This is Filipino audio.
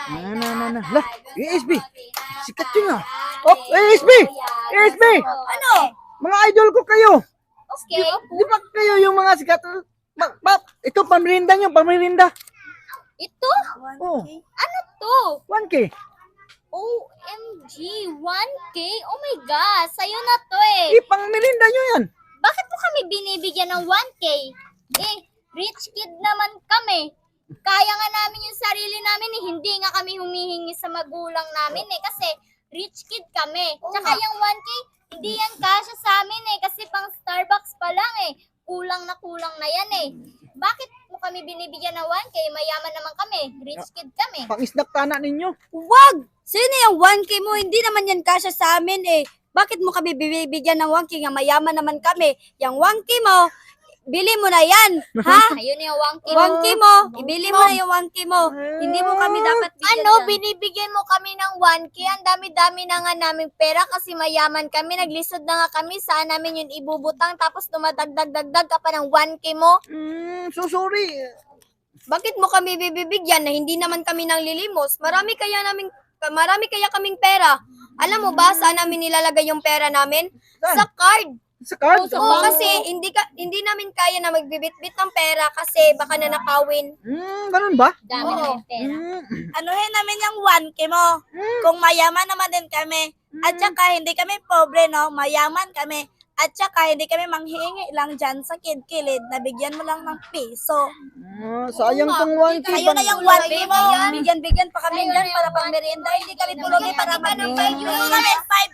Na. Lah, ASB. Sikat yun ah. Oh, ASB! ASB! Ano? Mga idol ko kayo. Okay. Di ba kayo yung mga sikat? Ito, pamirinda nyo, pamirinda. Ito? Oh, Ano to? 1K. OMG, 1K? Oh my gosh, sa'yo na to eh. Pangmirinda nyo yan. Bakit mo kami binibigyan ng 1K? Eh, rich kid naman kami. Kaya nga namin yung sarili namin eh. Hindi nga kami humihingi sa magulang namin eh. Kasi rich kid kami. Tsaka yung 1K, hindi yan kasya sa amin eh. Kasi pang Starbucks pa lang eh. Kulang na yan eh. Bakit mo kami binibigyan ng 1K? Mayaman naman kami. Rich kid kami. Pang-snack tana ninyo. Wag! Sino yung 1K mo? Hindi naman yan kasya sa amin eh. Bakit mo kami bibigyan ng 1K nga mayaman naman kami? Yung 1K mo, bili mo na yan. Ha? Ayun yung 1K 1K mo, ibili mo na yung 1K mo. Hindi mo kami dapat bigyan Ano, yan. binibigyan mo kami ng 1K? Ang dami-dami na nga namin pera kasi mayaman kami. Naglisod na nga kami. Saan namin yun ibubutang? Tapos dumadagdag-dagdag ka pa ng 1K mo? So sorry. Bakit mo kami bibigyan na hindi naman kami nang lilimos? Marami kaya kaming pera. Alam mo ba saan namin nilalagay yung pera namin? Saan? Sa card. Sa card? Oo, kasi hindi namin kaya na magbibitbit ng pera kasi baka nanakawin. Ganun ba? Dami na yung pera. Anuhin namin yung 1K mo. Kung mayaman naman din kami. At saka hindi kami pobre, no? Mayaman kami. At saka hindi kami manghihingi lang dyan sa kilid. Nabigyan mo lang ng piso. Sayang tong 1K. Kayo na yung 1K mo. Bigyan pa kami dyan para pang merienda. Hindi kami tulugi para mag-5 kami 5